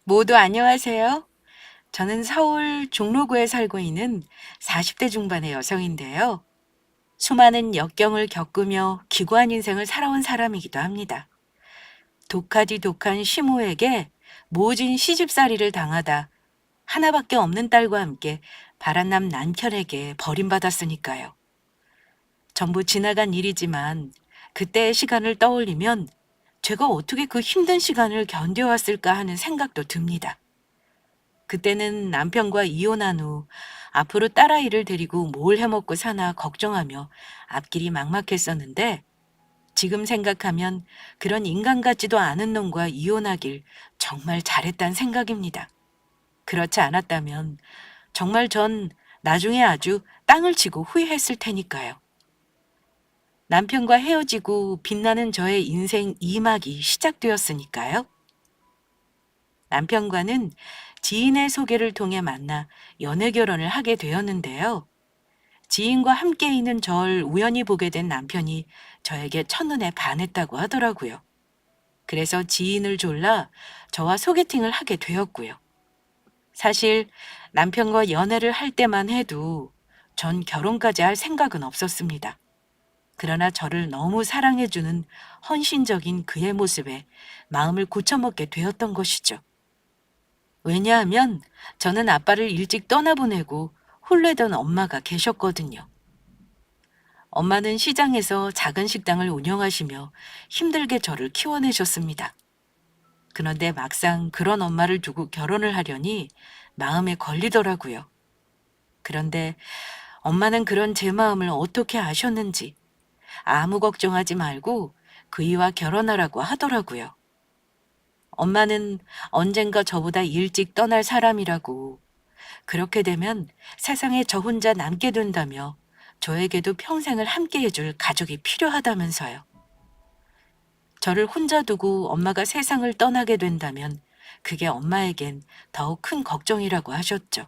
모두 안녕하세요. 저는 서울 종로구에 살고 있는 40대 중반의 여성인데요. 수많은 역경을 겪으며 기구한 인생을 살아온 사람이기도 합니다. 독하디 독한 시모에게 모진 시집살이를 당하다 하나밖에 없는 딸과 함께 바란남 남편에게 버림받았으니까요. 전부 지나간 일이지만 그때의 시간을 떠올리면 제가 어떻게 그 힘든 시간을 견뎌왔을까 하는 생각도 듭니다. 그때는 남편과 이혼한 후 앞으로 딸아이를 데리고 뭘 해먹고 사나 걱정하며 앞길이 막막했었는데 지금 생각하면 그런 인간 같지도 않은 놈과 이혼하길 정말 잘했단 생각입니다. 그렇지 않았다면 정말 전 나중에 아주 땅을 치고 후회했을 테니까요. 남편과 헤어지고 빛나는 저의 인생 2막이 시작되었으니까요. 남편과는 지인의 소개를 통해 만나 연애 결혼을 하게 되었는데요. 지인과 함께 있는 절 우연히 보게 된 남편이 저에게 첫눈에 반했다고 하더라고요. 그래서 지인을 졸라 저와 소개팅을 하게 되었고요. 사실 남편과 연애를 할 때만 해도 전 결혼까지 할 생각은 없었습니다. 그러나 저를 너무 사랑해주는 헌신적인 그의 모습에 마음을 고쳐먹게 되었던 것이죠. 왜냐하면 저는 아빠를 일찍 떠나보내고 홀레던 엄마가 계셨거든요. 엄마는 시장에서 작은 식당을 운영하시며 힘들게 저를 키워내셨습니다. 그런데 막상 그런 엄마를 두고 결혼을 하려니 마음에 걸리더라고요. 그런데 엄마는 그런 제 마음을 어떻게 아셨는지 아무 걱정하지 말고 그이와 결혼하라고 하더라고요. 엄마는 언젠가 저보다 일찍 떠날 사람이라고 그렇게 되면 세상에 저 혼자 남게 된다며 저에게도 평생을 함께 해줄 가족이 필요하다면서요. 저를 혼자 두고 엄마가 세상을 떠나게 된다면 그게 엄마에겐 더욱 큰 걱정이라고 하셨죠.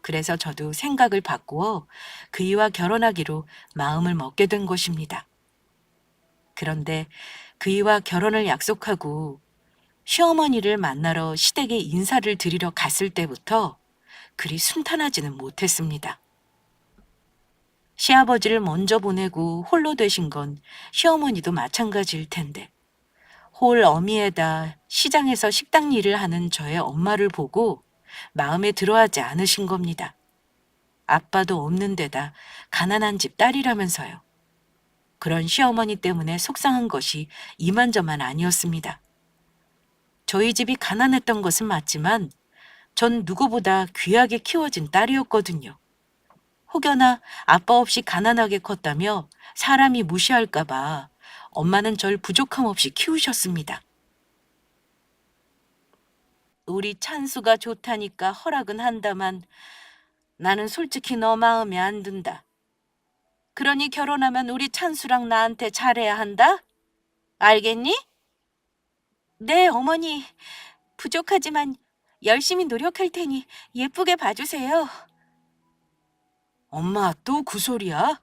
그래서 저도 생각을 바꾸어 그이와 결혼하기로 마음을 먹게 된 것입니다. 그런데 그이와 결혼을 약속하고 시어머니를 만나러 시댁에 인사를 드리러 갔을 때부터 그리 순탄하지는 못했습니다. 시아버지를 먼저 보내고 홀로 되신 건 시어머니도 마찬가지일 텐데 홀 어미에다 시장에서 식당 일을 하는 저의 엄마를 보고 마음에 들어하지 않으신 겁니다. 아빠도 없는 데다 가난한 집 딸이라면서요. 그런 시어머니 때문에 속상한 것이 이만저만 아니었습니다. 저희 집이 가난했던 것은 맞지만 전 누구보다 귀하게 키워진 딸이었거든요. 혹여나 아빠 없이 가난하게 컸다며 사람이 무시할까봐 엄마는 절 부족함 없이 키우셨습니다. 우리 찬수가 좋다니까 허락은 한다만 나는 솔직히 너 마음에 안 든다. 그러니 결혼하면 우리 찬수랑 나한테 잘해야 한다? 알겠니? 네, 어머니. 부족하지만 열심히 노력할 테니 예쁘게 봐주세요. 엄마 또 그 소리야?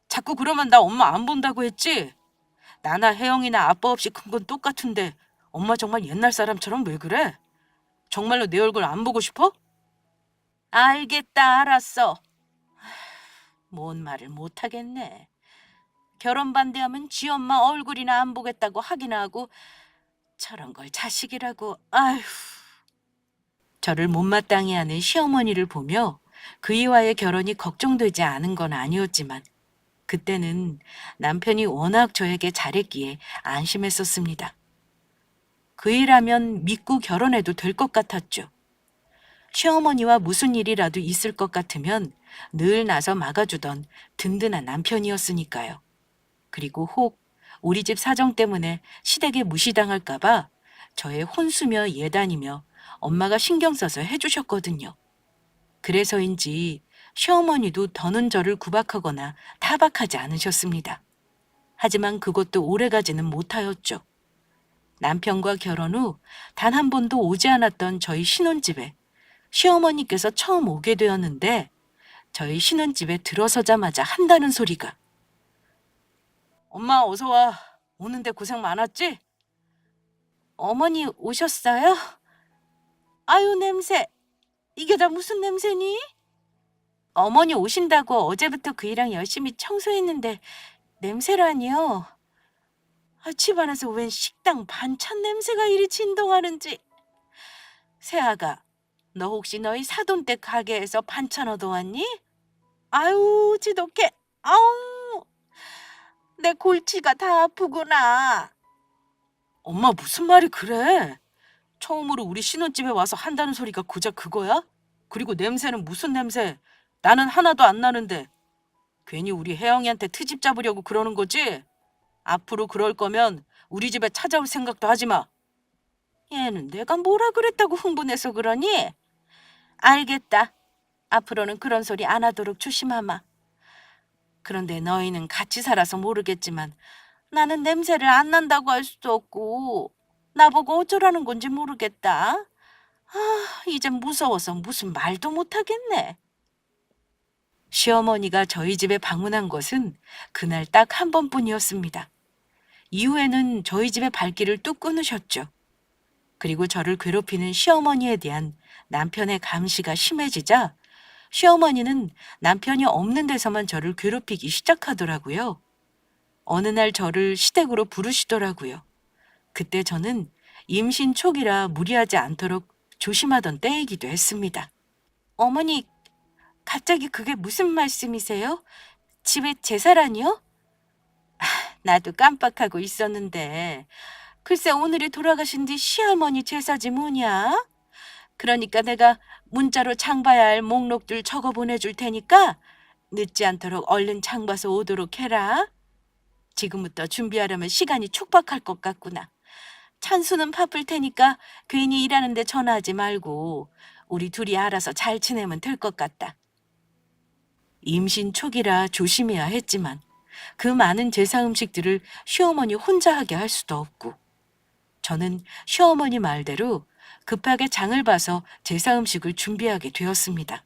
자꾸 그러면 나 엄마 안 본다고 했지? 나나 혜영이나 아빠 없이 큰 건 똑같은데 엄마 정말 옛날 사람처럼 왜 그래? 정말로 내 얼굴 안 보고 싶어? 알겠다, 알았어. 뭔 말을 못 하겠네. 결혼 반대하면 지 엄마 얼굴이나 안 보겠다고 하긴 하고 저런 걸 자식이라고. 아휴. 저를 못마땅해 하는 시어머니를 보며 그이와의 결혼이 걱정되지 않은 건 아니었지만 그때는 남편이 워낙 저에게 잘했기에 안심했었습니다. 그이라면 믿고 결혼해도 될 것 같았죠. 시어머니와 무슨 일이라도 있을 것 같으면 늘 나서 막아주던 든든한 남편이었으니까요. 그리고 혹 우리 집 사정 때문에 시댁에 무시당할까봐 저의 혼수며 예단이며 엄마가 신경 써서 해주셨거든요. 그래서인지 시어머니도 더는 저를 구박하거나 타박하지 않으셨습니다. 하지만 그것도 오래가지는 못하였죠. 남편과 결혼 후 단 한 번도 오지 않았던 저희 신혼집에 시어머니께서 처음 오게 되었는데 저희 신혼집에 들어서자마자 한다는 소리가 엄마 어서 와. 오는데 고생 많았지? 어머니 오셨어요? 아유, 냄새. 이게 다 무슨 냄새니? 어머니 오신다고 어제부터 그 일랑 열심히 청소했는데 냄새라니요. 집안에서 웬 식당 반찬 냄새가 이리 진동하는지. 새아가, 너 혹시 너희 사돈댁 가게에서 반찬 얻어왔니? 아유, 지독해. 아우, 내 골치가 다 아프구나. 엄마 무슨 말이 그래? 처음으로 우리 신혼집에 와서 한다는 소리가 고작 그거야? 그리고 냄새는 무슨 냄새? 나는 하나도 안 나는데. 괜히 우리 혜영이한테 트집 잡으려고 그러는 거지? 앞으로 그럴 거면 우리 집에 찾아올 생각도 하지 마. 얘는 내가 뭐라 그랬다고 흥분해서 그러니? 알겠다. 앞으로는 그런 소리 안 하도록 조심하마. 그런데 너희는 같이 살아서 모르겠지만 나는 냄새를 안 난다고 할 수도 없고 나보고 어쩌라는 건지 모르겠다. 이젠 무서워서 무슨 말도 못하겠네. 시어머니가 저희 집에 방문한 것은 그날 딱 한 번뿐이었습니다. 이후에는 저희 집의 발길을 뚝 끊으셨죠. 그리고 저를 괴롭히는 시어머니에 대한 남편의 감시가 심해지자 시어머니는 남편이 없는 데서만 저를 괴롭히기 시작하더라고요. 어느 날 저를 시댁으로 부르시더라고요. 그때 저는 임신 초기라 무리하지 않도록 조심하던 때이기도 했습니다. 어머니, 갑자기 그게 무슨 말씀이세요? 집에 제사라니요? 나도 깜빡하고 있었는데 글쎄 오늘이 돌아가신 뒤 시할머니 제사지 뭐냐? 그러니까 내가 문자로 장 봐야 할 목록들 적어 보내줄 테니까 늦지 않도록 얼른 장 봐서 오도록 해라. 지금부터 준비하려면 시간이 촉박할 것 같구나. 찬수는 바쁠 테니까 괜히 일하는데 전화하지 말고 우리 둘이 알아서 잘 지내면 될 것 같다. 임신 초기라 조심해야 했지만 그 많은 제사 음식들을 시어머니 혼자 하게 할 수도 없고 저는 시어머니 말대로 급하게 장을 봐서 제사 음식을 준비하게 되었습니다.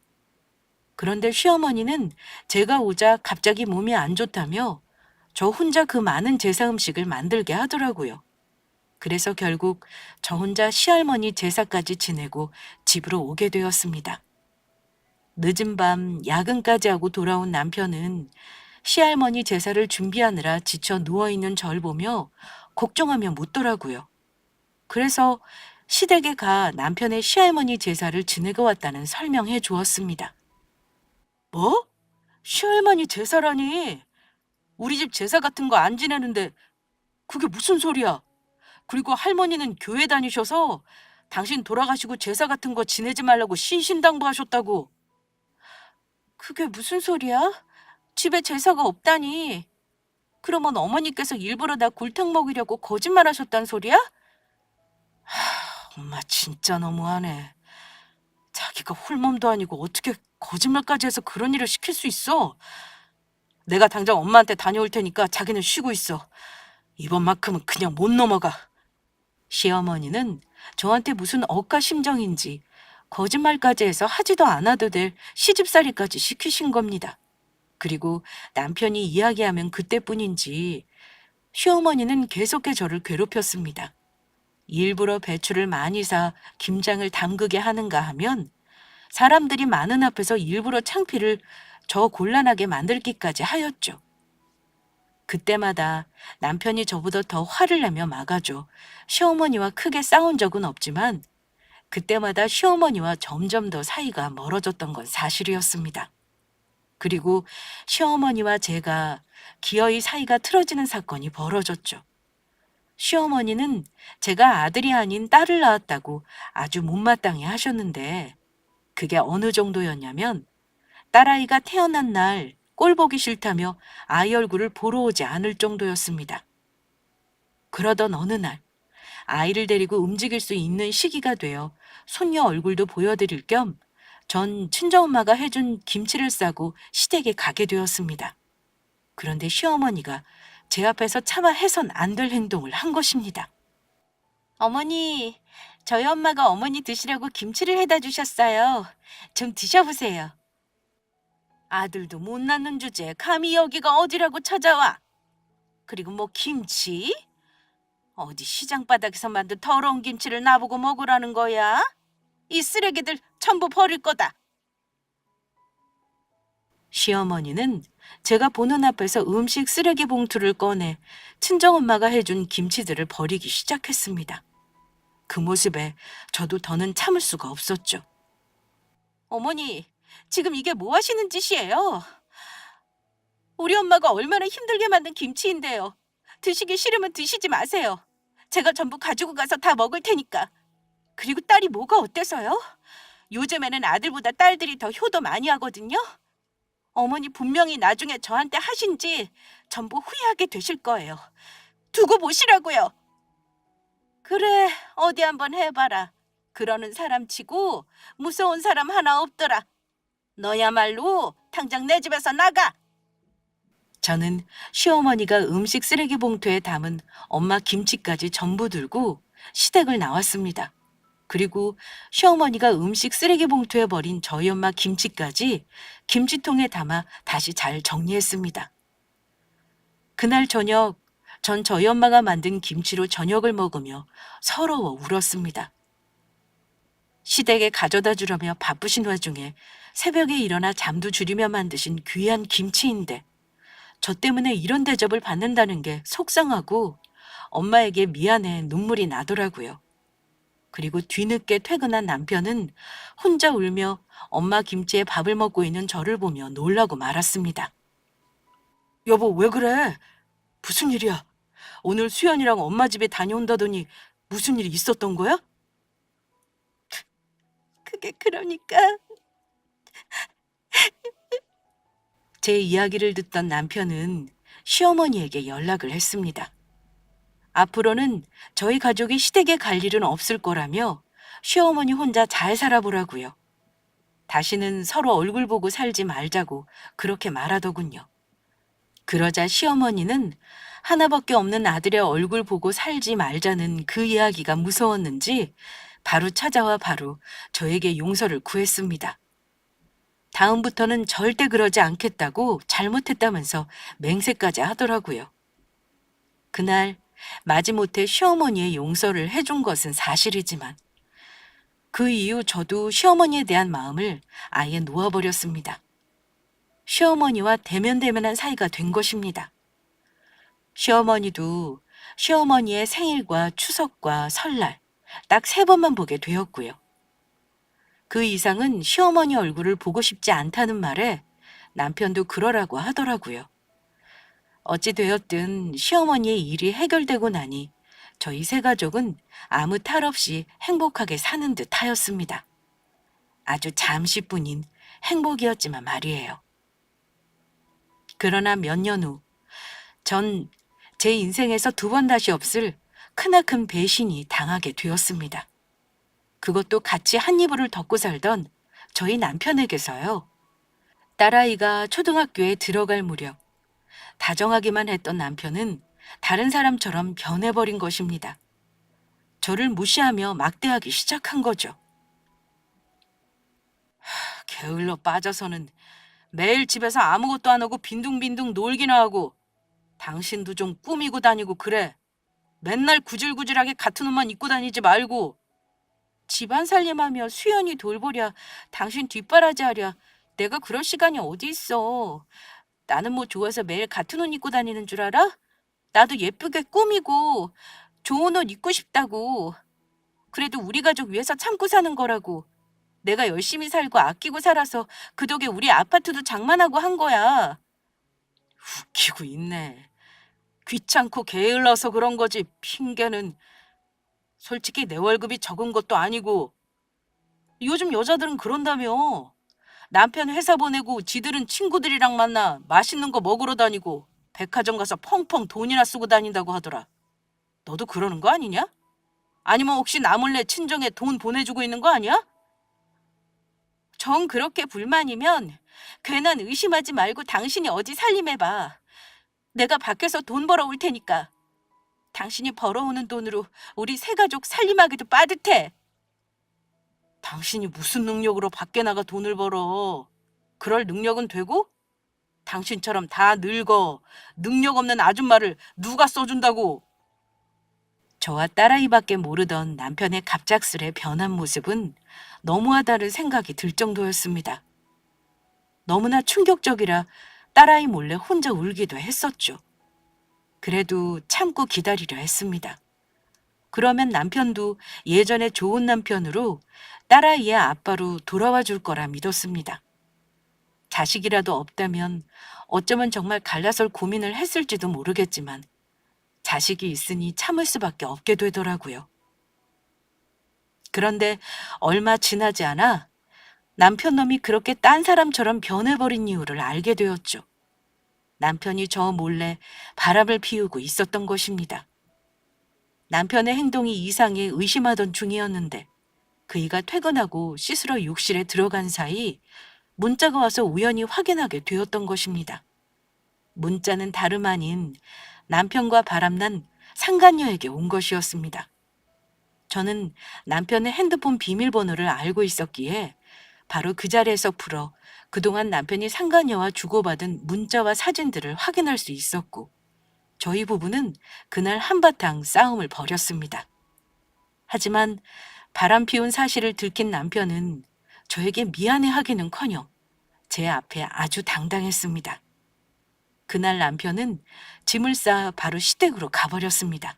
그런데 시어머니는 제가 오자 갑자기 몸이 안 좋다며 저 혼자 그 많은 제사 음식을 만들게 하더라고요. 그래서 결국 저 혼자 시할머니 제사까지 지내고 집으로 오게 되었습니다. 늦은 밤 야근까지 하고 돌아온 남편은 시할머니 제사를 준비하느라 지쳐 누워있는 절 보며 걱정하며 묻더라고요. 그래서 시댁에 가 남편의 시할머니 제사를 지내고 왔다는 설명해 주었습니다. 뭐? 시할머니 제사라니? 우리 집 제사 같은 거 안 지내는데 그게 무슨 소리야? 그리고 할머니는 교회 다니셔서 당신 돌아가시고 제사 같은 거 지내지 말라고 신신당부하셨다고. 그게 무슨 소리야? 집에 제사가 없다니. 그러면 어머니께서 일부러 나 골탕 먹이려고 거짓말하셨단 소리야? 엄마 진짜 너무하네. 자기가 홀몸도 아니고 어떻게 거짓말까지 해서 그런 일을 시킬 수 있어? 내가 당장 엄마한테 다녀올 테니까 자기는 쉬고 있어. 이번만큼은 그냥 못 넘어가. 시어머니는 저한테 무슨 억까 심정인지 거짓말까지 해서 하지도 않아도 될 시집살이까지 시키신 겁니다. 그리고 남편이 이야기하면 그때뿐인지 시어머니는 계속해 저를 괴롭혔습니다. 일부러 배추를 많이 사 김장을 담그게 하는가 하면 사람들이 많은 앞에서 일부러 창피를 저 곤란하게 만들기까지 하였죠. 그때마다 남편이 저보다 더 화를 내며 막아줘 시어머니와 크게 싸운 적은 없지만 그때마다 시어머니와 점점 더 사이가 멀어졌던 건 사실이었습니다. 그리고 시어머니와 제가 기어이 사이가 틀어지는 사건이 벌어졌죠. 시어머니는 제가 아들이 아닌 딸을 낳았다고 아주 못마땅해 하셨는데 그게 어느 정도였냐면 딸아이가 태어난 날 꼴 보기 싫다며 아이 얼굴을 보러 오지 않을 정도였습니다. 그러던 어느 날 아이를 데리고 움직일 수 있는 시기가 되어 손녀 얼굴도 보여드릴 겸 전 친정엄마가 해준 김치를 싸고 시댁에 가게 되었습니다. 그런데 시어머니가 제 앞에서 차마 해선 안 될 행동을 한 것입니다. 어머니, 저희 엄마가 어머니 드시라고 김치를 해다 주셨어요. 좀 드셔보세요. 아들도 못 낳는 주제에 감히 여기가 어디라고 찾아와. 그리고 뭐 김치? 어디 시장 바닥에서 만든 더러운 김치를 나보고 먹으라는 거야? 이 쓰레기들 전부 버릴 거다. 시어머니는 제가 보는 앞에서 음식 쓰레기 봉투를 꺼내 친정엄마가 해준 김치들을 버리기 시작했습니다. 그 모습에 저도 더는 참을 수가 없었죠. 어머니, 지금 이게 뭐 하시는 짓이에요? 우리 엄마가 얼마나 힘들게 만든 김치인데요. 드시기 싫으면 드시지 마세요. 제가 전부 가지고 가서 다 먹을 테니까. 그리고 딸이 뭐가 어때서요? 요즘에는 아들보다 딸들이 더 효도 많이 하거든요. 어머니 분명히 나중에 저한테 하신 지 전부 후회하게 되실 거예요. 두고 보시라고요. 그래, 어디 한번 해봐라. 그러는 사람 치고 무서운 사람 하나 없더라. 너야말로 당장 내 집에서 나가. 저는 시어머니가 음식 쓰레기 봉투에 담은 엄마 김치까지 전부 들고 시댁을 나왔습니다. 그리고 시어머니가 음식 쓰레기 봉투에 버린 저희 엄마 김치까지 김치통에 담아 다시 잘 정리했습니다. 그날 저녁, 전 저희 엄마가 만든 김치로 저녁을 먹으며 서러워 울었습니다. 시댁에 가져다 주려며 바쁘신 와중에 새벽에 일어나 잠도 줄이며 만드신 귀한 김치인데 저 때문에 이런 대접을 받는다는 게 속상하고 엄마에게 미안해 눈물이 나더라고요. 그리고 뒤늦게 퇴근한 남편은 혼자 울며 엄마 김치에 밥을 먹고 있는 저를 보며 놀라고 말았습니다. 여보, 왜 그래? 무슨 일이야? 오늘 수연이랑 엄마 집에 다녀온다더니 무슨 일이 있었던 거야? 그게 그러니까 제 이야기를 듣던 남편은 시어머니에게 연락을 했습니다. 앞으로는 저희 가족이 시댁에 갈 일은 없을 거라며 시어머니 혼자 잘 살아보라고요. 다시는 서로 얼굴 보고 살지 말자고 그렇게 말하더군요. 그러자 시어머니는 하나밖에 없는 아들의 얼굴 보고 살지 말자는 그 이야기가 무서웠는지 바로 찾아와 바로 저에게 용서를 구했습니다. 다음부터는 절대 그러지 않겠다고 잘못했다면서 맹세까지 하더라고요. 그날 마지못해 시어머니의 용서를 해준 것은 사실이지만 그 이후 저도 시어머니에 대한 마음을 아예 놓아버렸습니다. 시어머니와 대면대면한 사이가 된 것입니다. 시어머니도 시어머니의 생일과 추석과 설날 딱 3번만 보게 되었고요. 그 이상은 시어머니 얼굴을 보고 싶지 않다는 말에 남편도 그러라고 하더라고요. 어찌 되었든 시어머니의 일이 해결되고 나니 저희 세 가족은 아무 탈 없이 행복하게 사는 듯 하였습니다. 아주 잠시뿐인 행복이었지만 말이에요. 그러나 몇 년 후, 전 제 인생에서 2번 다시 없을 크나큰 배신이 당하게 되었습니다. 그것도 같이 한 이불을 덮고 살던 저희 남편에게서요. 딸아이가 초등학교에 들어갈 무렵 다정하기만 했던 남편은 다른 사람처럼 변해버린 것입니다. 저를 무시하며 막대하기 시작한 거죠. 게을러 빠져서는 매일 집에서 아무것도 안 하고 빈둥빈둥 놀기나 하고 당신도 좀 꾸미고 다니고 그래. 맨날 구질구질하게 같은 옷만 입고 다니지 말고 집안 살림하며 수연이 돌보랴 당신 뒷바라지 하랴 내가 그럴 시간이 어디 있어. 나는 뭐 좋아서 매일 같은 옷 입고 다니는 줄 알아? 나도 예쁘게 꾸미고 좋은 옷 입고 싶다고. 그래도 우리 가족 위해서 참고 사는 거라고. 내가 열심히 살고 아끼고 살아서 그 덕에 우리 아파트도 장만하고 한 거야. 웃기고 있네. 귀찮고 게을러서 그런 거지 핑계는. 솔직히 내 월급이 적은 것도 아니고 요즘 여자들은 그런다며. 남편 회사 보내고 지들은 친구들이랑 만나 맛있는 거 먹으러 다니고 백화점 가서 펑펑 돈이나 쓰고 다닌다고 하더라. 너도 그러는 거 아니냐? 아니면 혹시 나 몰래 친정에 돈 보내주고 있는 거 아니야? 정 그렇게 불만이면 괜한 의심하지 말고 당신이 어디 살림해봐. 내가 밖에서 돈 벌어올 테니까. 당신이 벌어오는 돈으로 우리 세 가족 살림하기도 빠듯해. 당신이 무슨 능력으로 밖에 나가 돈을 벌어. 그럴 능력은 되고? 당신처럼 다 늙어 능력 없는 아줌마를 누가 써준다고. 저와 딸아이밖에 모르던 남편의 갑작스레 변한 모습은 너무하다는 생각이 들 정도였습니다. 너무나 충격적이라 딸아이 몰래 혼자 울기도 했었죠. 그래도 참고 기다리려 했습니다. 그러면 남편도 예전에 좋은 남편으로 딸아이의 아빠로 돌아와 줄 거라 믿었습니다. 자식이라도 없다면 어쩌면 정말 갈라설 고민을 했을지도 모르겠지만 자식이 있으니 참을 수밖에 없게 되더라고요. 그런데 얼마 지나지 않아 남편 놈이 그렇게 딴 사람처럼 변해버린 이유를 알게 되었죠. 남편이 저 몰래 바람을 피우고 있었던 것입니다. 남편의 행동이 이상해 의심하던 중이었는데 그이가 퇴근하고 씻으러 욕실에 들어간 사이 문자가 와서 우연히 확인하게 되었던 것입니다. 문자는 다름 아닌 남편과 바람난 상간녀에게 온 것이었습니다. 저는 남편의 핸드폰 비밀번호를 알고 있었기에 바로 그 자리에서 풀어 그동안 남편이 상간녀와 주고받은 문자와 사진들을 확인할 수 있었고 저희 부부는 그날 한바탕 싸움을 벌였습니다. 하지만 바람 피운 사실을 들킨 남편은 저에게 미안해하기는커녕 제 앞에 아주 당당했습니다. 그날 남편은 짐을 싸 바로 시댁으로 가버렸습니다.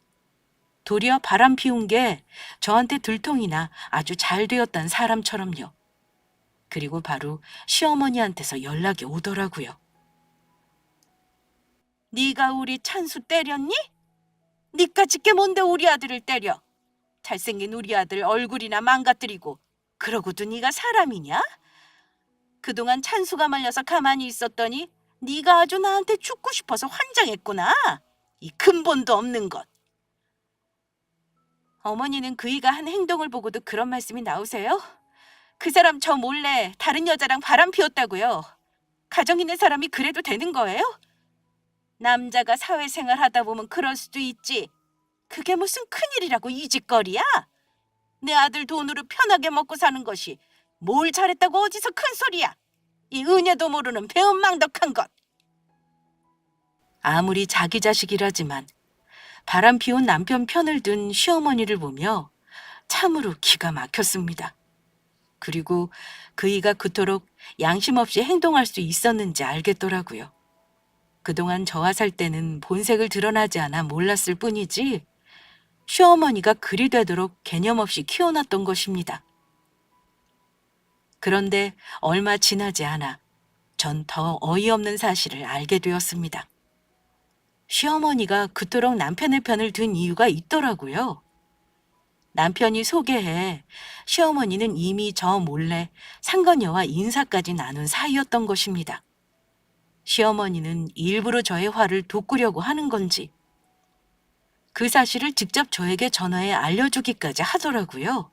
도리어 바람 피운 게 저한테 들통이나 아주 잘 되었단 사람처럼요. 그리고 바로 시어머니한테서 연락이 오더라고요. 네가 우리 찬수 때렸니? 니까짓 게 뭔데 우리 아들을 때려? 잘생긴 우리 아들 얼굴이나 망가뜨리고 그러고도 네가 사람이냐? 그동안 찬수가 말려서 가만히 있었더니 네가 아주 나한테 죽고 싶어서 환장했구나. 이 근본도 없는 것. 어머니는 그이가 한 행동을 보고도 그런 말씀이 나오세요? 그 사람 저 몰래 다른 여자랑 바람 피웠다고요. 가정 있는 사람이 그래도 되는 거예요? 남자가 사회생활 하다 보면 그럴 수도 있지. 그게 무슨 큰일이라고 이 짓거리야? 내 아들 돈으로 편하게 먹고 사는 것이 뭘 잘했다고 어디서 큰 소리야? 이 은혜도 모르는 배은망덕한 것. 아무리 자기 자식이라지만 바람 피운 남편 편을 든 시어머니를 보며 참으로 기가 막혔습니다. 그리고 그이가 그토록 양심 없이 행동할 수 있었는지 알겠더라고요. 그동안 저와 살 때는 본색을 드러나지 않아 몰랐을 뿐이지 시어머니가 그리 되도록 개념 없이 키워놨던 것입니다. 그런데 얼마 지나지 않아 전 더 어이없는 사실을 알게 되었습니다. 시어머니가 그토록 남편의 편을 든 이유가 있더라고요. 남편이 소개해 시어머니는 이미 저 몰래 상간녀와 인사까지 나눈 사이였던 것입니다. 시어머니는 일부러 저의 화를 돋구려고 하는 건지 그 사실을 직접 저에게 전화해 알려주기까지 하더라고요.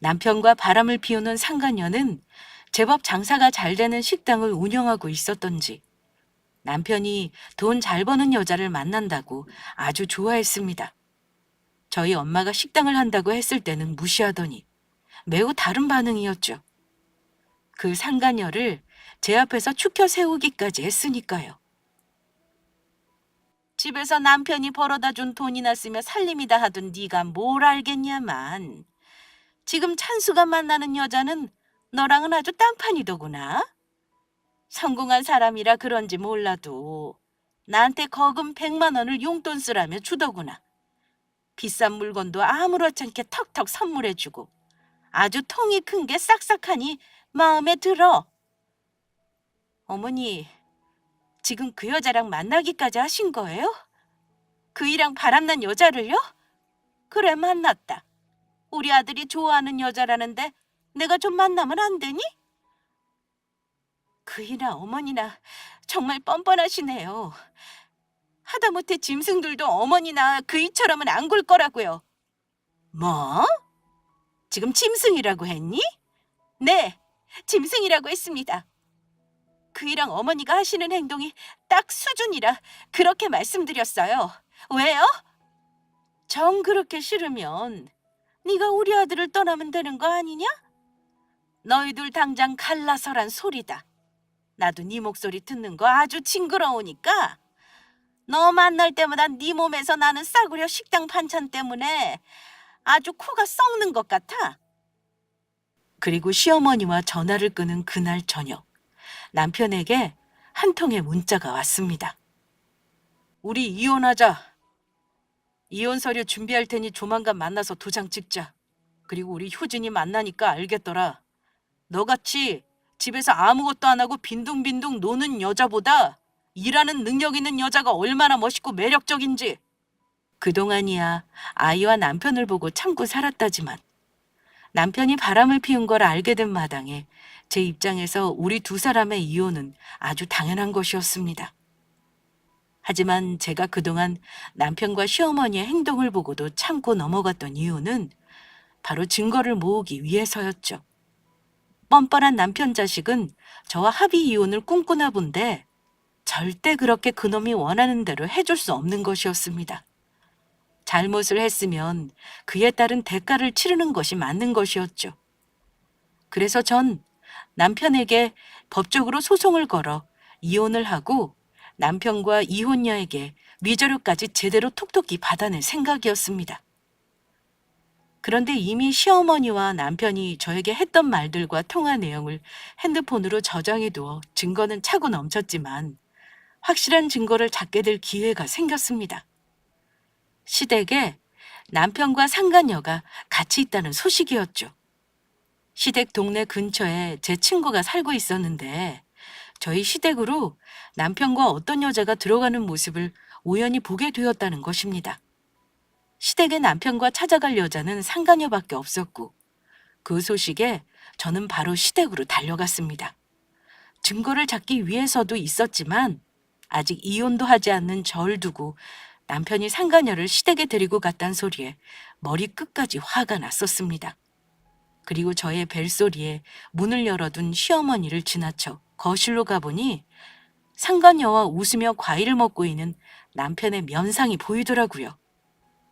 남편과 바람을 피우는 상간녀는 제법 장사가 잘 되는 식당을 운영하고 있었던지 남편이 돈 잘 버는 여자를 만난다고 아주 좋아했습니다. 저희 엄마가 식당을 한다고 했을 때는 무시하더니 매우 다른 반응이었죠. 그 상간녀를 제 앞에서 추켜 세우기까지 했으니까요. 집에서 남편이 벌어다 준 돈이나 쓰며 살림이다 하던 네가 뭘 알겠냐만. 지금 찬수가 만나는 여자는 너랑은 아주 딴판이더구나. 성공한 사람이라 그런지 몰라도 나한테 거금 100만 원을 용돈 쓰라며 주더구나. 비싼 물건도 아무렇지 않게 턱턱 선물해주고 아주 통이 큰 게 싹싹하니 마음에 들어. 어머니, 지금 그 여자랑 만나기까지 하신 거예요? 그이랑 바람난 여자를요? 그래, 만났다. 우리 아들이 좋아하는 여자라는데 내가 좀 만나면 안 되니? 그이나 어머니나 정말 뻔뻔하시네요. 하다못해 짐승들도 어머니나 그이처럼은 안 굴 거라고요. 뭐? 지금 짐승이라고 했니? 네, 짐승이라고 했습니다. 그이랑 어머니가 하시는 행동이 딱 수준이라 그렇게 말씀드렸어요. 왜요? 정 그렇게 싫으면 네가 우리 아들을 떠나면 되는 거 아니냐? 너희들 당장 갈라서란 소리다. 나도 네 목소리 듣는 거 아주 징그러우니까 너 만날 때마다 네 몸에서 나는 싸구려 식당 반찬 때문에 아주 코가 썩는 것 같아. 그리고 시어머니와 전화를 끄는 그날 저녁, 남편에게 한 통의 문자가 왔습니다. 우리 이혼하자. 이혼 서류 준비할 테니 조만간 만나서 도장 찍자. 그리고 우리 효진이 만나니까 알겠더라. 너같이 집에서 아무것도 안 하고 빈둥빈둥 노는 여자보다 일하는 능력 있는 여자가 얼마나 멋있고 매력적인지. 그동안이야 아이와 남편을 보고 참고 살았다지만 남편이 바람을 피운 걸 알게 된 마당에 제 입장에서 우리 두 사람의 이혼은 아주 당연한 것이었습니다. 하지만 제가 그동안 남편과 시어머니의 행동을 보고도 참고 넘어갔던 이유는 바로 증거를 모으기 위해서였죠. 뻔뻔한 남편 자식은 저와 합의 이혼을 꿈꾸나 본데 절대 그렇게 그놈이 원하는 대로 해줄 수 없는 것이었습니다. 잘못을 했으면 그에 따른 대가를 치르는 것이 맞는 것이었죠. 그래서 전 남편에게 법적으로 소송을 걸어 이혼을 하고 남편과 이혼녀에게 위자료까지 제대로 톡톡히 받아낼 생각이었습니다. 그런데 이미 시어머니와 남편이 저에게 했던 말들과 통화 내용을 핸드폰으로 저장해두어 증거는 차고 넘쳤지만 확실한 증거를 찾게 될 기회가 생겼습니다. 시댁에 남편과 상간녀가 같이 있다는 소식이었죠. 시댁 동네 근처에 제 친구가 살고 있었는데 저희 시댁으로 남편과 어떤 여자가 들어가는 모습을 우연히 보게 되었다는 것입니다. 시댁의 남편과 찾아갈 여자는 상간녀밖에 없었고 그 소식에 저는 바로 시댁으로 달려갔습니다. 증거를 찾기 위해서도 있었지만 아직 이혼도 하지 않는 저를 두고 남편이 상간녀를 시댁에 데리고 갔단 소리에 머리 끝까지 화가 났었습니다. 그리고 저의 벨소리에 문을 열어둔 시어머니를 지나쳐 거실로 가보니 상간녀와 웃으며 과일을 먹고 있는 남편의 면상이 보이더라고요.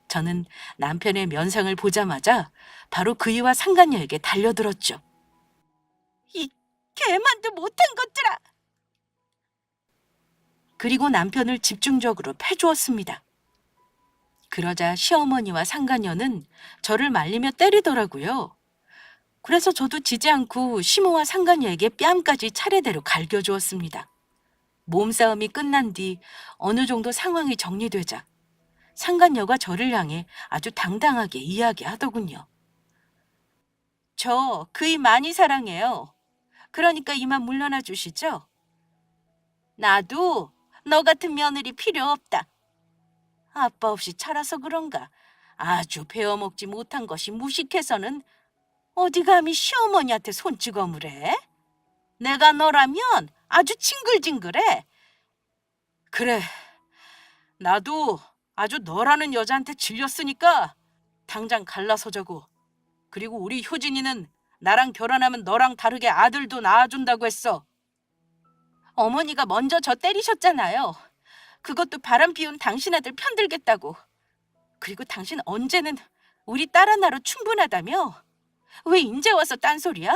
저는 남편의 면상을 보자마자 바로 그이와 상간녀에게 달려들었죠. 이 개만도 못한 것들아! 그리고 남편을 집중적으로 패주었습니다. 그러자 시어머니와 상간녀는 저를 말리며 때리더라고요. 그래서 저도 지지 않고 시모와 상간녀에게 뺨까지 차례대로 갈겨주었습니다. 몸싸움이 끝난 뒤 어느 정도 상황이 정리되자 상간녀가 저를 향해 아주 당당하게 이야기하더군요. 저 그이 많이 사랑해요. 그러니까 이만 물러나 주시죠. 나도 너 같은 며느리 필요 없다. 아빠 없이 자라서 그런가 아주 배워먹지 못한 것이 무식해서는 어디 감히 시어머니한테 손찌검을 해? 내가 너라면 아주 징글징글해. 그래, 나도 아주 너라는 여자한테 질렸으니까 당장 갈라서자고. 그리고 우리 효진이는 나랑 결혼하면 너랑 다르게 아들도 낳아준다고 했어. 어머니가 먼저 저 때리셨잖아요. 그것도 바람 피운 당신 아들 편들겠다고. 그리고 당신 언제는 우리 딸 하나로 충분하다며? 왜 인제 와서 딴소리야?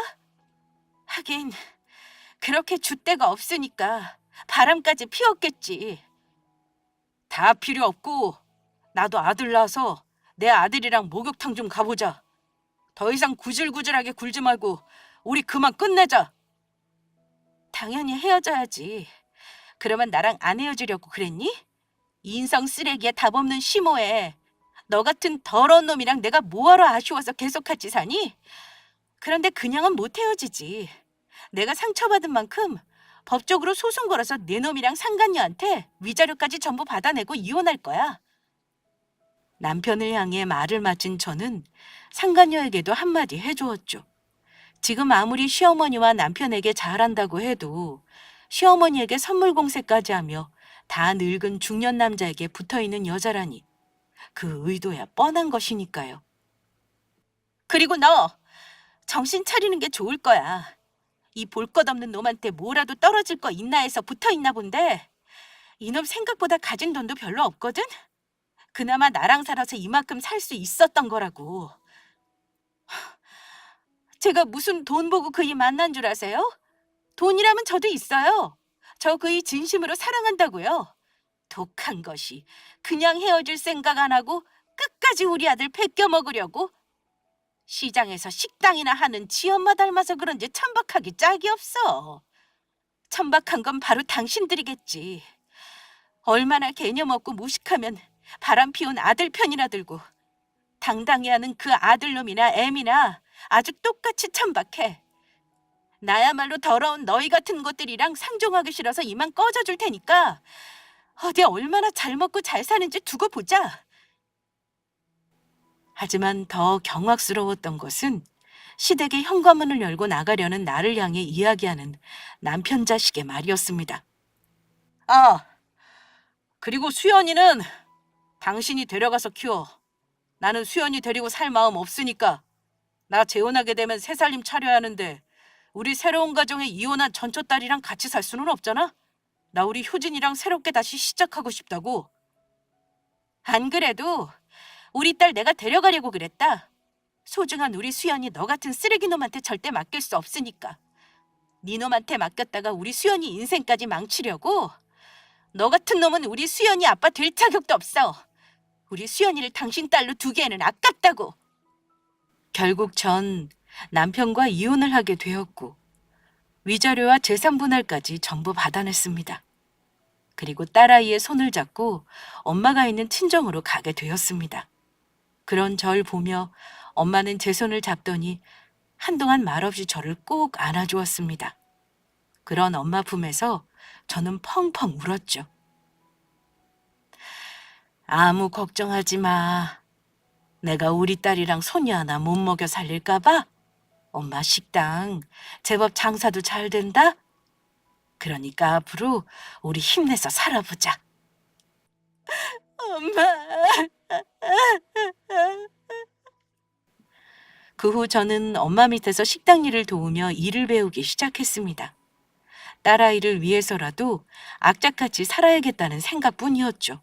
하긴 그렇게 줏대가 없으니까 바람까지 피웠겠지. 다 필요 없고 나도 아들 낳아서 내 아들이랑 목욕탕 좀 가보자. 더 이상 구질구질하게 굴지 말고 우리 그만 끝내자. 당연히 헤어져야지. 그러면 나랑 안 헤어지려고 그랬니? 인성 쓰레기에 답 없는 시모에 너 같은 더러운 놈이랑 내가 뭐하러 아쉬워서 계속 같이 사니? 그런데 그냥은 못 헤어지지. 내가 상처받은 만큼 법적으로 소송 걸어서 내 놈이랑 상간녀한테 위자료까지 전부 받아내고 이혼할 거야. 남편을 향해 말을 마친 저는 상간녀에게도 한마디 해주었죠. 지금 아무리 시어머니와 남편에게 잘한다고 해도 시어머니에게 선물 공세까지 하며 다 늙은 중년 남자에게 붙어있는 여자라니 그 의도야 뻔한 것이니까요. 그리고 너 정신 차리는 게 좋을 거야. 이 볼 것 없는 놈한테 뭐라도 떨어질 거 있나 해서 붙어있나 본데 이놈 생각보다 가진 돈도 별로 없거든? 그나마 나랑 살아서 이만큼 살 수 있었던 거라고. 제가 무슨 돈 보고 그이 만난 줄 아세요? 돈이라면 저도 있어요. 저 그이 진심으로 사랑한다고요. 독한 것이 그냥 헤어질 생각 안 하고 끝까지 우리 아들 베껴 먹으려고? 시장에서 식당이나 하는 지 엄마 닮아서 그런지 천박하기 짝이 없어. 천박한 건 바로 당신들이겠지. 얼마나 개념 없고 무식하면 바람 피운 아들 편이나 들고 당당히 하는 그 아들놈이나 애미나 아주 똑같이 천박해. 나야말로 더러운 너희 같은 것들이랑 상종하기 싫어서 이만 꺼져줄 테니까 어디 얼마나 잘 먹고 잘 사는지 두고 보자. 하지만 더 경악스러웠던 것은 시댁의 현관문을 열고 나가려는 나를 향해 이야기하는 남편 자식의 말이었습니다. 아, 그리고 수연이는 당신이 데려가서 키워. 나는 수연이 데리고 살 마음 없으니까. 나 재혼하게 되면 새 살림 차려야 하는데 우리 새로운 가정에 이혼한 전초딸이랑 같이 살 수는 없잖아. 나 우리 효진이랑 새롭게 다시 시작하고 싶다고. 안 그래도 우리 딸 내가 데려가려고 그랬다. 소중한 우리 수연이 너 같은 쓰레기놈한테 절대 맡길 수 없으니까. 니놈한테 맡겼다가 우리 수연이 인생까지 망치려고? 너 같은 놈은 우리 수연이 아빠 될 자격도 없어. 우리 수연이를 당신 딸로 두기에는 아깝다고. 결국 전 남편과 이혼을 하게 되었고 위자료와 재산 분할까지 전부 받아냈습니다. 그리고 딸아이의 손을 잡고 엄마가 있는 친정으로 가게 되었습니다. 그런 절 보며 엄마는 제 손을 잡더니 한동안 말없이 저를 꼭 안아주었습니다. 그런 엄마 품에서 저는 펑펑 울었죠. 아무 걱정하지 마. 내가 우리 딸이랑 소녀 하나 못 먹여 살릴까 봐? 엄마 식당 제법 장사도 잘 된다? 그러니까 앞으로 우리 힘내서 살아보자. 엄마. 그 후 저는 엄마 밑에서 식당 일을 도우며 일을 배우기 시작했습니다. 딸아이를 위해서라도 악착같이 살아야겠다는 생각뿐이었죠.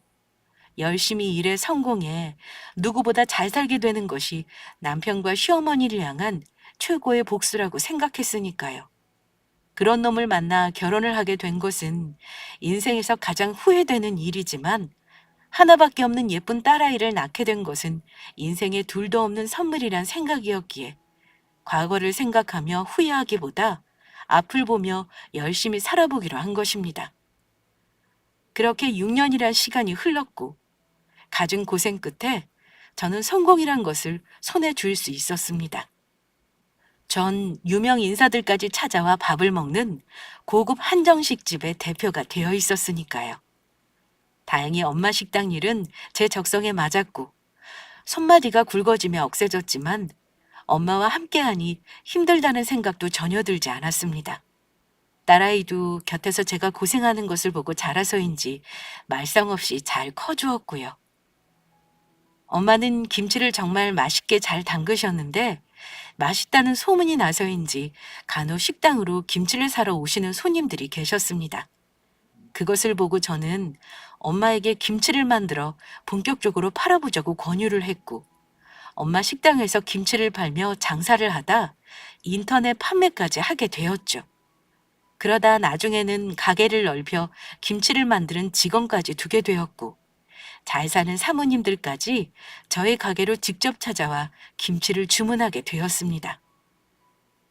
열심히 일해 성공해 누구보다 잘 살게 되는 것이 남편과 시어머니를 향한 최고의 복수라고 생각했으니까요. 그런 놈을 만나 결혼을 하게 된 것은 인생에서 가장 후회되는 일이지만 하나밖에 없는 예쁜 딸아이를 낳게 된 것은 인생에 둘도 없는 선물이란 생각이었기에 과거를 생각하며 후회하기보다 앞을 보며 열심히 살아보기로 한 것입니다. 그렇게 6년이란 시간이 흘렀고 갖은 고생 끝에 저는 성공이란 것을 손에 쥘 수 있었습니다. 전 유명 인사들까지 찾아와 밥을 먹는 고급 한정식 집의 대표가 되어 있었으니까요. 다행히 엄마 식당 일은 제 적성에 맞았고 손마디가 굵어지며 억세졌지만 엄마와 함께하니 힘들다는 생각도 전혀 들지 않았습니다. 딸아이도 곁에서 제가 고생하는 것을 보고 자라서인지 말썽 없이 잘 커주었고요. 엄마는 김치를 정말 맛있게 잘 담그셨는데 맛있다는 소문이 나서인지 간혹 식당으로 김치를 사러 오시는 손님들이 계셨습니다. 그것을 보고 저는 엄마에게 김치를 만들어 본격적으로 팔아보자고 권유를 했고 엄마 식당에서 김치를 팔며 장사를 하다 인터넷 판매까지 하게 되었죠. 그러다 나중에는 가게를 넓혀 김치를 만드는 직원까지 두게 되었고 잘 사는 사모님들까지 저희 가게로 직접 찾아와 김치를 주문하게 되었습니다.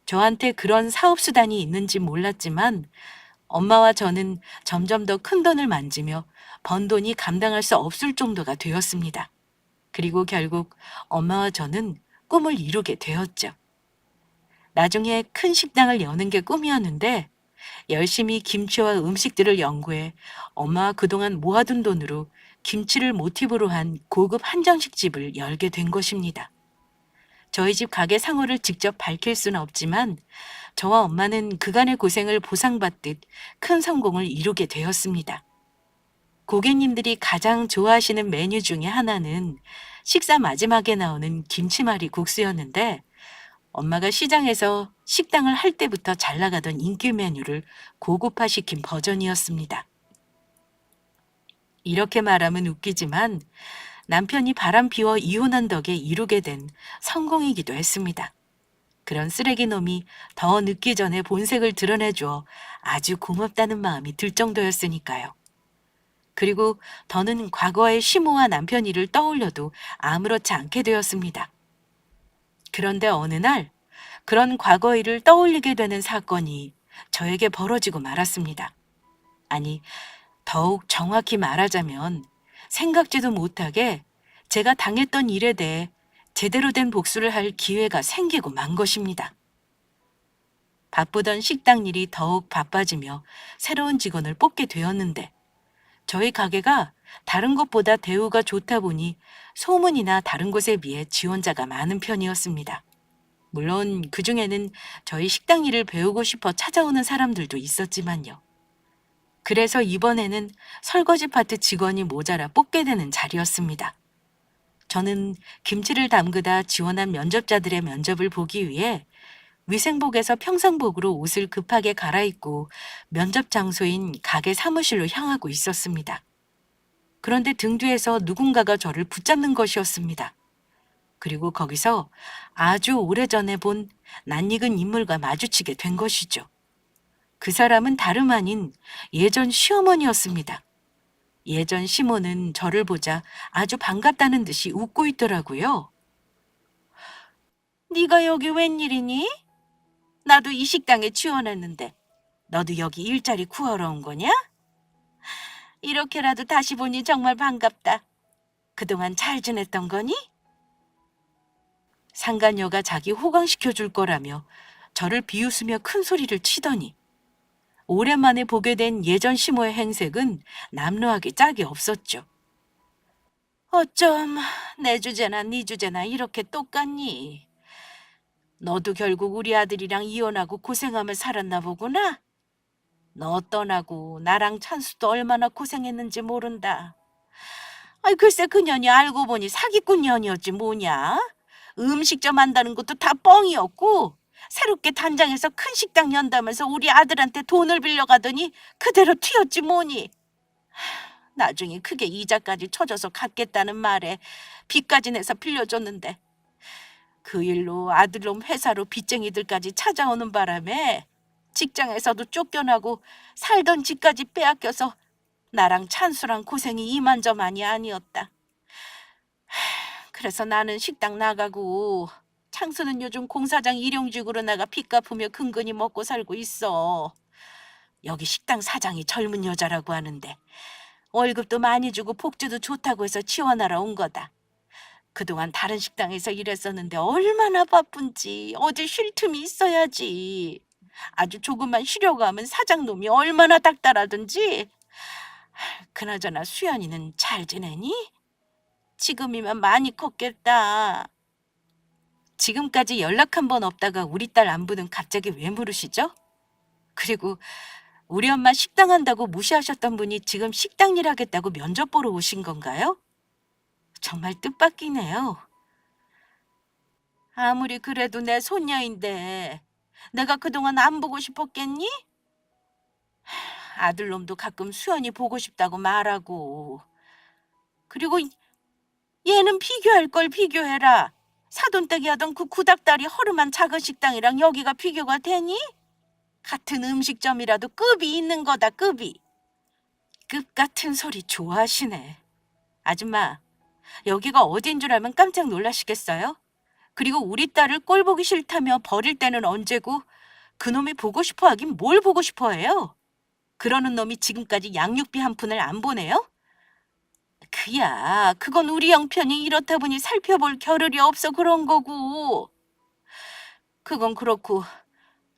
저한테 그런 사업수단이 있는지 몰랐지만 엄마와 저는 점점 더 큰 돈을 만지며 번 돈이 감당할 수 없을 정도가 되었습니다. 그리고 결국 엄마와 저는 꿈을 이루게 되었죠. 나중에 큰 식당을 여는 게 꿈이었는데 열심히 김치와 음식들을 연구해 엄마와 그동안 모아둔 돈으로 김치를 모티브로 한 고급 한정식 집을 열게 된 것입니다. 저희 집 가게 상호를 직접 밝힐 수는 없지만 저와 엄마는 그간의 고생을 보상받듯 큰 성공을 이루게 되었습니다. 고객님들이 가장 좋아하시는 메뉴 중에 하나는 식사 마지막에 나오는 김치말이 국수였는데 엄마가 시장에서 식당을 할 때부터 잘 나가던 인기 메뉴를 고급화시킨 버전이었습니다. 이렇게 말하면 웃기지만 남편이 바람 피워 이혼한 덕에 이루게 된 성공이기도 했습니다. 그런 쓰레기 놈이 더 늦기 전에 본색을 드러내주어 아주 고맙다는 마음이 들 정도였으니까요. 그리고 더는 과거의 시모와 남편 일을 떠올려도 아무렇지 않게 되었습니다. 그런데 어느 날 그런 과거 일을 떠올리게 되는 사건이 저에게 벌어지고 말았습니다. 아니, 더욱 정확히 말하자면 생각지도 못하게 제가 당했던 일에 대해 제대로 된 복수를 할 기회가 생기고 만 것입니다. 바쁘던 식당 일이 더욱 바빠지며 새로운 직원을 뽑게 되었는데 저희 가게가 다른 곳보다 대우가 좋다 보니 소문이나 다른 곳에 비해 지원자가 많은 편이었습니다. 물론 그중에는 저희 식당 일을 배우고 싶어 찾아오는 사람들도 있었지만요. 그래서 이번에는 설거지 파트 직원이 모자라 뽑게 되는 자리였습니다. 저는 김치를 담그다 지원한 면접자들의 면접을 보기 위해 위생복에서 평상복으로 옷을 급하게 갈아입고 면접 장소인 가게 사무실로 향하고 있었습니다. 그런데 등 뒤에서 누군가가 저를 붙잡는 것이었습니다. 그리고 거기서 아주 오래전에 본 낯익은 인물과 마주치게 된 것이죠. 그 사람은 다름 아닌 예전 시어머니였습니다. 예전 시모는 저를 보자 아주 반갑다는 듯이 웃고 있더라고요. 네가 여기 웬일이니? 나도 이 식당에 지원했는데 너도 여기 일자리 구하러 온 거냐? 이렇게라도 다시 보니 정말 반갑다. 그동안 잘 지냈던 거니? 상간녀가 자기 호강시켜 줄 거라며 저를 비웃으며 큰 소리를 치더니 오랜만에 보게 된 예전 시모의 행색은 남루하게 짝이 없었죠. 어쩜 내 주제나 네 주제나 이렇게 똑같니? 너도 결국 우리 아들이랑 이혼하고 고생하며 살았나 보구나? 너 떠나고 나랑 찬수도 얼마나 고생했는지 모른다. 아이 글쎄 그년이 알고 보니 사기꾼 년이었지 뭐냐? 음식점 한다는 것도 다 뻥이었고 새롭게 단장해서 큰 식당 연다면서 우리 아들한테 돈을 빌려가더니 그대로 튀었지 뭐니. 나중에 크게 이자까지 쳐줘서 갚겠다는 말에 빚까지 내서 빌려줬는데 그 일로 아들놈 회사로 빚쟁이들까지 찾아오는 바람에 직장에서도 쫓겨나고 살던 집까지 빼앗겨서 나랑 찬수랑 고생이 이만저만이 아니었다. 그래서 나는 식당 나가고 창수는 요즘 공사장 일용직으로 나가 빚 갚으며 근근히 먹고 살고 있어. 여기 식당 사장이 젊은 여자라고 하는데 월급도 많이 주고 복지도 좋다고 해서 지원하러 온 거다. 그동안 다른 식당에서 일했었는데 얼마나 바쁜지 어디 쉴 틈이 있어야지. 아주 조금만 쉬려고 하면 사장놈이 얼마나 닥달하던지. 그나저나 수연이는 잘 지내니? 지금이면 많이 컸겠다. 지금까지 연락 한 번 없다가 우리 딸 안부는 갑자기 왜 물으시죠? 그리고 우리 엄마 식당 한다고 무시하셨던 분이 지금 식당 일 하겠다고 면접 보러 오신 건가요? 정말 뜻밖이네요. 아무리 그래도 내 손녀인데 내가 그동안 안 보고 싶었겠니? 아들놈도 가끔 수연이 보고 싶다고 말하고. 그리고 얘는 비교할 걸 비교해라. 사돈댁이 하던 그 구닥다리 허름한 작은 식당이랑 여기가 비교가 되니? 같은 음식점이라도 급이 있는 거다, 급이. 급 같은 소리 좋아하시네. 아줌마, 여기가 어딘 줄 알면 깜짝 놀라시겠어요? 그리고 우리 딸을 꼴 보기 싫다며 버릴 때는 언제고 그놈이 보고 싶어 하긴 뭘 보고 싶어 해요? 그러는 놈이 지금까지 양육비 한 푼을 안 보내요? 그야, 그건 우리 형편이 이렇다 보니 살펴볼 겨를이 없어 그런 거고. 그건 그렇고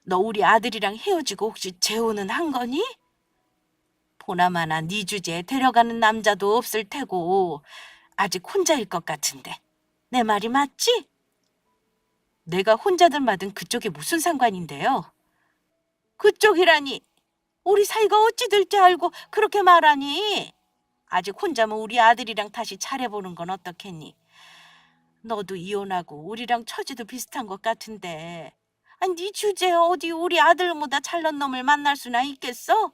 너 우리 아들이랑 헤어지고 혹시 재혼은 한 거니? 보나마나 네 주제에 데려가는 남자도 없을 테고 아직 혼자일 것 같은데 내 말이 맞지? 내가 혼자든 마든 그쪽에 무슨 상관인데요? 그쪽이라니 우리 사이가 어찌 될지 알고 그렇게 말하니? 아직 혼자면 우리 아들이랑 다시 잘해보는 건 어떻겠니? 너도 이혼하고 우리랑 처지도 비슷한 것 같은데 아니 네 주제에 어디 우리 아들보다 잘난 놈을 만날 수나 있겠어?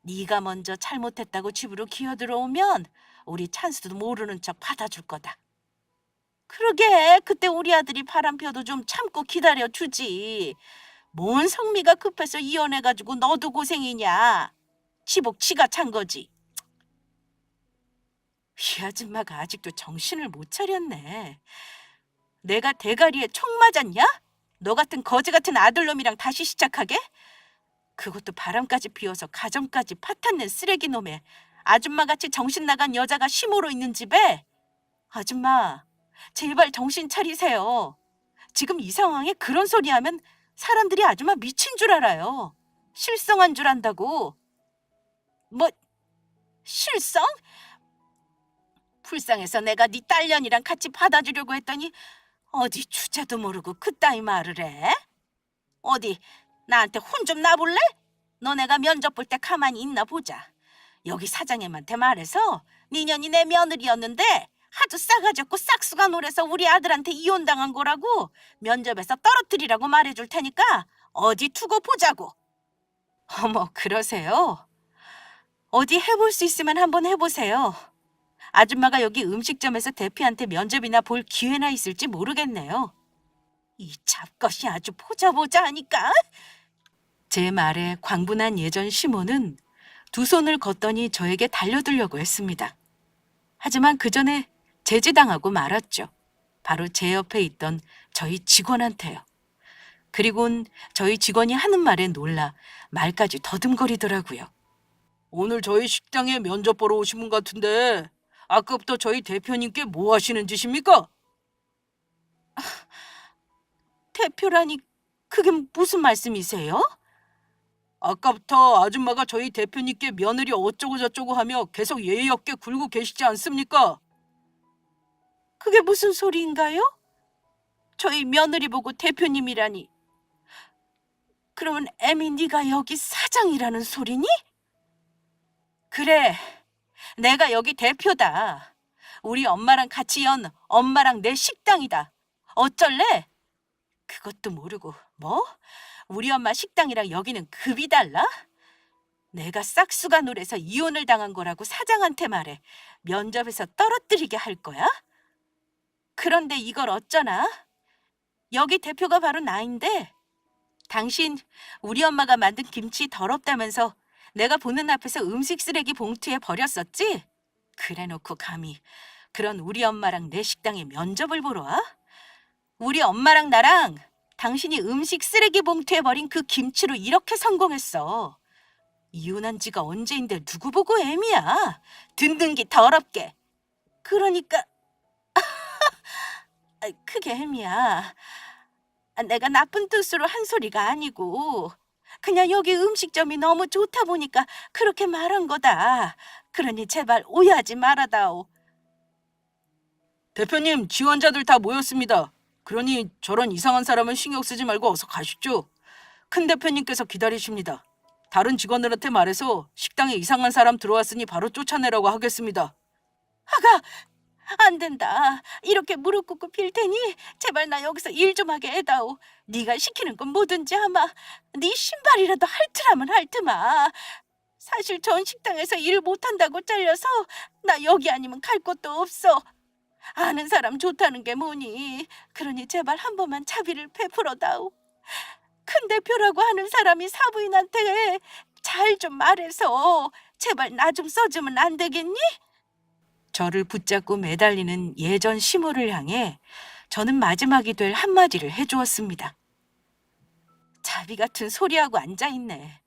네가 먼저 잘못했다고 집으로 기어들어오면 우리 찬스도 모르는 척 받아줄 거다. 그러게 그때 우리 아들이 바람 펴도 좀 참고 기다려주지. 뭔 성미가 급해서 이혼해가지고 너도 고생이냐. 지복 지가 찬 거지. 이 아줌마가 아직도 정신을 못 차렸네. 내가 대가리에 총 맞았냐? 너 같은 거지 같은 아들놈이랑 다시 시작하게? 그것도 바람까지 피워서 가정까지 파탄낸 쓰레기 놈에 아줌마같이 정신 나간 여자가 시모로 있는 집에? 아줌마, 제발 정신 차리세요. 지금 이 상황에 그런 소리 하면 사람들이 아줌마 미친 줄 알아요. 실성한 줄 안다고. 뭐, 실성? 불쌍해서 내가 네 딸년이랑 같이 받아주려고 했더니 어디 주제도 모르고 그따위 말을 해? 어디 나한테 혼 좀 나볼래? 너네가 면접 볼 때 가만히 있나 보자. 여기 사장님한테 말해서 니년이 내 며느리였는데 하도 싸가지 없고 싹수가 노래서 우리 아들한테 이혼당한 거라고 면접에서 떨어뜨리라고 말해줄 테니까 어디 두고 보자고. 어머, 그러세요? 어디 해볼 수 있으면 한번 해보세요. 아줌마가 여기 음식점에서 대표한테 면접이나 볼 기회나 있을지 모르겠네요. 이 잡것이 아주 보자 하니까. 제 말에 광분한 예전 시모는 두 손을 걷더니 저에게 달려들려고 했습니다. 하지만 그 전에 제지당하고 말았죠. 바로 제 옆에 있던 저희 직원한테요. 그리곤 저희 직원이 하는 말에 놀라 말까지 더듬거리더라고요. 오늘 저희 식당에 면접 보러 오신 분 같은데 아까부터 저희 대표님께 뭐 하시는 짓입니까? 대표라니 그게 무슨 말씀이세요? 아까부터 아줌마가 저희 대표님께 며느리 어쩌고 저쩌고 하며 계속 예의 없게 굴고 계시지 않습니까? 그게 무슨 소리인가요? 저희 며느리 보고 대표님이라니. 그러면 애미 네가 여기 사장이라는 소리니? 그래, 내가 여기 대표다. 우리 엄마랑 같이 연 엄마랑 내 식당이다. 어쩔래? 그것도 모르고 뭐? 우리 엄마 식당이랑 여기는 급이 달라? 내가 싹수가 노래서 이혼을 당한 거라고 사장한테 말해 면접에서 떨어뜨리게 할 거야? 그런데 이걸 어쩌나? 여기 대표가 바로 나인데 당신 우리 엄마가 만든 김치 더럽다면서 내가 보는 앞에서 음식 쓰레기 봉투에 버렸었지? 그래놓고 감히 그런 우리 엄마랑 내 식당에 면접을 보러 와? 우리 엄마랑 나랑 당신이 음식 쓰레기 봉투에 버린 그 김치로 이렇게 성공했어. 이혼한 지가 언제인데 누구 보고 애미야. 든든기 더럽게. 그러니까 그게 애미야. 내가 나쁜 뜻으로 한 소리가 아니고 그냥 여기 음식점이 너무 좋다 보니까 그렇게 말한 거다. 그러니 제발 오해하지 말아다오. 대표님, 지원자들 다 모였습니다. 그러니 저런 이상한 사람은 신경 쓰지 말고 어서 가시죠. 큰 대표님께서 기다리십니다. 다른 직원들한테 말해서 식당에 이상한 사람 들어왔으니 바로 쫓아내라고 하겠습니다. 아가, 안 된다. 이렇게 무릎 꿇고 빌 테니 제발 나 여기서 일 좀 하게 해다오. 네가 시키는 건 뭐든지 하마. 네 신발이라도 핥으라면 핥으마. 사실 전 식당에서 일 못한다고 잘려서 나 여기 아니면 갈 곳도 없어. 아는 사람 좋다는 게 뭐니. 그러니 제발 한 번만 차비를 베풀어다오. 큰 대표라고 하는 사람이 사부인한테 잘 좀 말해서 제발 나 좀 써주면 안 되겠니? 저를 붙잡고 매달리는 예전 시모를 향해 저는 마지막이 될 한마디를 해주었습니다. 자비 같은 소리하고 앉아있네.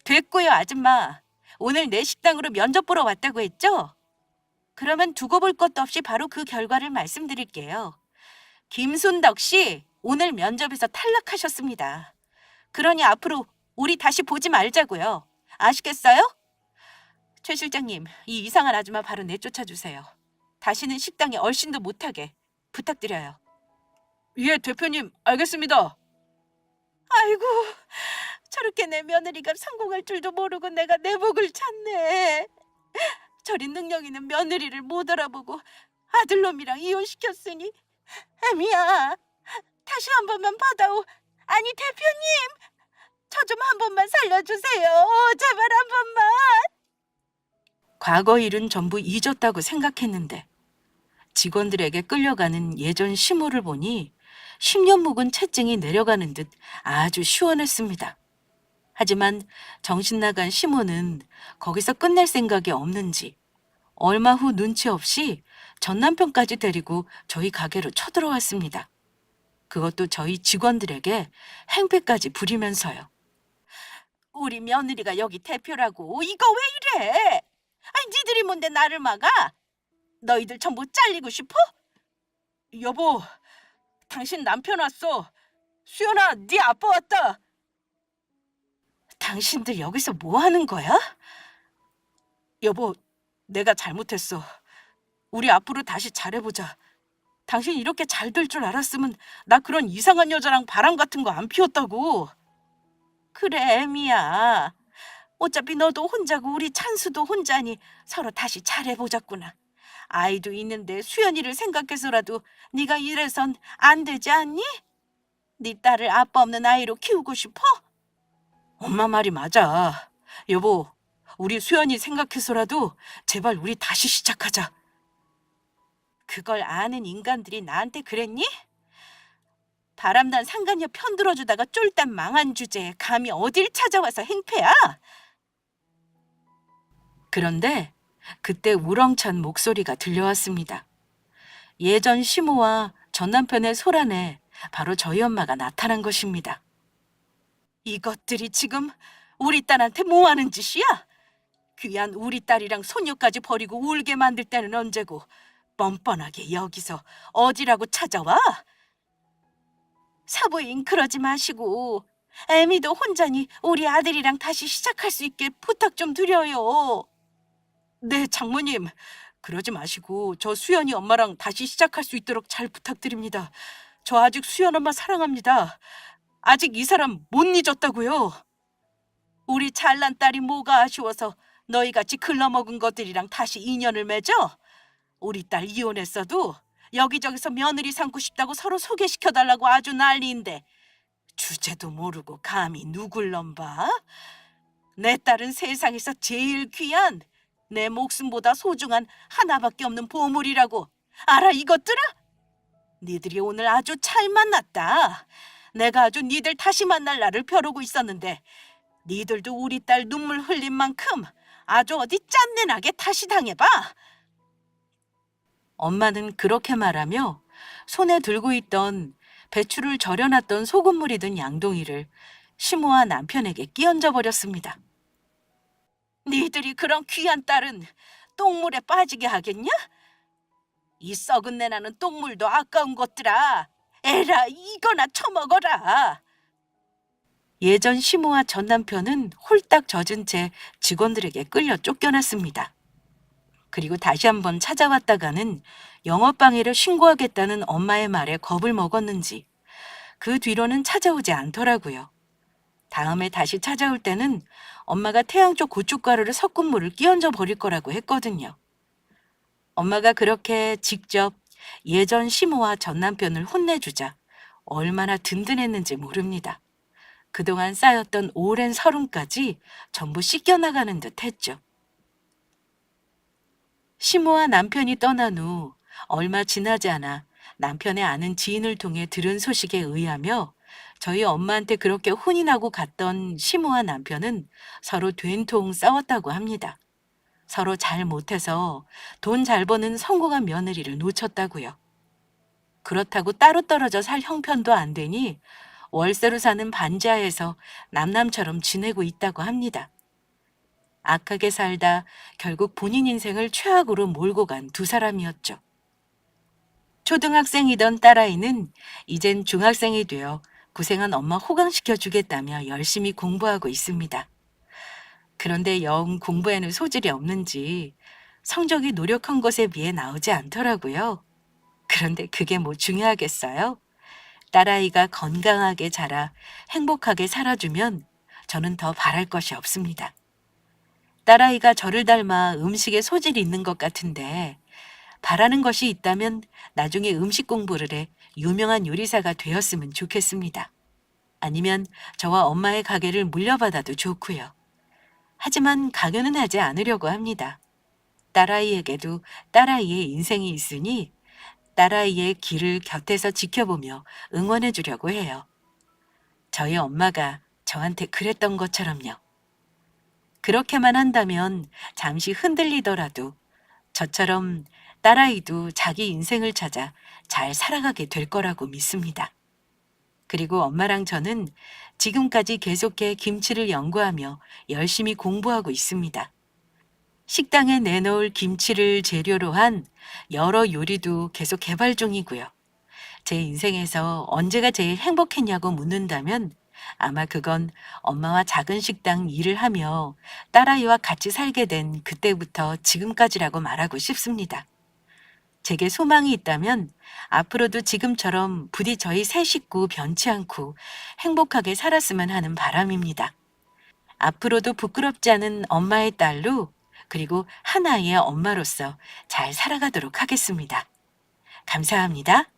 됐고요, 아줌마. 오늘 내 식당으로 면접 보러 왔다고 했죠? 그러면 두고 볼 것도 없이 바로 그 결과를 말씀드릴게요. 김순덕 씨, 오늘 면접에서 탈락하셨습니다. 그러니 앞으로 우리 다시 보지 말자고요. 아시겠어요? 최 실장님, 이 이상한 아줌마 바로 내쫓아 주세요. 다시는 식당에 얼씬도 못하게 부탁드려요. 예, 대표님, 알겠습니다. 아이고, 저렇게 내 며느리가 성공할 줄도 모르고 내가 내 복을 찾네. 저리 능력 있는 며느리를 못 알아보고 아들놈이랑 이혼시켰으니 애미야, 다시 한 번만 받아오. 아니 대표님, 저 좀 한 번만 살려주세요. 제발 한 번만. 과거 일은 전부 잊었다고 생각했는데 직원들에게 끌려가는 예전 시모를 보니 10년 묵은 채증이 내려가는 듯 아주 시원했습니다. 하지만 정신 나간 시모는 거기서 끝낼 생각이 없는지 얼마 후 눈치 없이 전 남편까지 데리고 저희 가게로 쳐들어왔습니다. 그것도 저희 직원들에게 행패까지 부리면서요. 우리 며느리가 여기 대표라고 이거 왜 이래? 아니 니들이 뭔데 나를 막아? 너희들 전부 잘리고 싶어? 여보, 당신 남편 왔어. 수연아, 네 아빠 왔다. 당신들 여기서 뭐 하는 거야? 여보, 내가 잘못했어. 우리 앞으로 다시 잘해보자. 당신 이렇게 잘 될 줄 알았으면 나 그런 이상한 여자랑 바람 같은 거 안 피웠다고. 그래, 애미야. 어차피 너도 혼자고 우리 찬수도 혼자니 서로 다시 잘해보자꾸나. 아이도 있는데 수연이를 생각해서라도 네가 이래선 안 되지 않니? 네 딸을 아빠 없는 아이로 키우고 싶어? 엄마 말이 맞아. 여보, 우리 수연이 생각해서라도 제발 우리 다시 시작하자. 그걸 아는 인간들이 나한테 그랬니? 바람난 상간녀 편들어주다가 쫄딱 망한 주제에 감히 어딜 찾아와서 행패야? 그런데 그때 우렁찬 목소리가 들려왔습니다. 예전 시모와 전 남편의 소란에 바로 저희 엄마가 나타난 것입니다. 이것들이 지금 우리 딸한테 뭐 하는 짓이야? 귀한 우리 딸이랑 손녀까지 버리고 울게 만들 때는 언제고 뻔뻔하게 여기서 어디라고 찾아와? 사부인 그러지 마시고 애미도 혼자니 우리 아들이랑 다시 시작할 수 있게 부탁 좀 드려요. 네, 장모님. 그러지 마시고 저 수연이 엄마랑 다시 시작할 수 있도록 잘 부탁드립니다. 저 아직 수연 엄마 사랑합니다. 아직 이 사람 못 잊었다고요. 우리 잘난 딸이 뭐가 아쉬워서 너희같이 글러먹은 것들이랑 다시 인연을 맺어? 우리 딸 이혼했어도 여기저기서 며느리 삼고 싶다고 서로 소개시켜달라고 아주 난리인데 주제도 모르고 감히 누굴 넘봐? 내 딸은 세상에서 제일 귀한 내 목숨보다 소중한 하나밖에 없는 보물이라고. 알아 이것들아? 니들이 오늘 아주 잘 만났다. 내가 아주 니들 다시 만날 날을 벼르고 있었는데 니들도 우리 딸 눈물 흘린 만큼 아주 어디 짠내나게 다시 당해봐. 엄마는 그렇게 말하며 손에 들고 있던 배추를 절여놨던 소금물이 든 양동이를 시모와 남편에게 끼얹어 버렸습니다. 니들이 그런 귀한 딸은 똥물에 빠지게 하겠냐? 이 썩은 내 나는 똥물도 아까운 것들아. 에라 이거나 처먹어라. 예전 시모와 전 남편은 홀딱 젖은 채 직원들에게 끌려 쫓겨났습니다. 그리고 다시 한번 찾아왔다가는 영업방해를 신고하겠다는 엄마의 말에 겁을 먹었는지 그 뒤로는 찾아오지 않더라고요. 다음에 다시 찾아올 때는 엄마가 태양 쪽 고춧가루를 섞은 물을 끼얹어 버릴 거라고 했거든요. 엄마가 그렇게 직접 예전 시모와 전 남편을 혼내주자 얼마나 든든했는지 모릅니다. 그동안 쌓였던 오랜 서름까지 전부 씻겨나가는 듯 했죠. 시모와 남편이 떠난 후 얼마 지나지 않아 남편의 아는 지인을 통해 들은 소식에 의하며 저희 엄마한테 그렇게 혼이 나고 갔던 시모와 남편은 서로 된통 싸웠다고 합니다. 서로 잘 못해서 돈 잘 버는 성공한 며느리를 놓쳤다고요. 그렇다고 따로 떨어져 살 형편도 안 되니 월세로 사는 반지하에서 남남처럼 지내고 있다고 합니다. 악하게 살다 결국 본인 인생을 최악으로 몰고 간 두 사람이었죠. 초등학생이던 딸아이는 이젠 중학생이 되어 고생한 엄마 호강시켜 주겠다며 열심히 공부하고 있습니다. 그런데 영 공부에는 소질이 없는지 성적이 노력한 것에 비해 나오지 않더라고요. 그런데 그게 뭐 중요하겠어요? 딸아이가 건강하게 자라 행복하게 살아주면 저는 더 바랄 것이 없습니다. 딸아이가 저를 닮아 음식에 소질이 있는 것 같은데 바라는 것이 있다면 나중에 음식 공부를 해 유명한 요리사가 되었으면 좋겠습니다. 아니면 저와 엄마의 가게를 물려받아도 좋고요. 하지만 강요는 하지 않으려고 합니다. 딸아이에게도 딸아이의 인생이 있으니 딸아이의 길을 곁에서 지켜보며 응원해 주려고 해요. 저희 엄마가 저한테 그랬던 것처럼요. 그렇게만 한다면 잠시 흔들리더라도 저처럼 딸아이도 자기 인생을 찾아 잘 살아가게 될 거라고 믿습니다. 그리고 엄마랑 저는 지금까지 계속해 김치를 연구하며 열심히 공부하고 있습니다. 식당에 내놓을 김치를 재료로 한 여러 요리도 계속 개발 중이고요. 제 인생에서 언제가 제일 행복했냐고 묻는다면 아마 그건 엄마와 작은 식당 일을 하며 딸아이와 같이 살게 된 그때부터 지금까지라고 말하고 싶습니다. 제게 소망이 있다면 앞으로도 지금처럼 부디 저희 세 식구 변치 않고 행복하게 살았으면 하는 바람입니다. 앞으로도 부끄럽지 않은 엄마의 딸로 그리고 하나의 엄마로서 잘 살아가도록 하겠습니다. 감사합니다.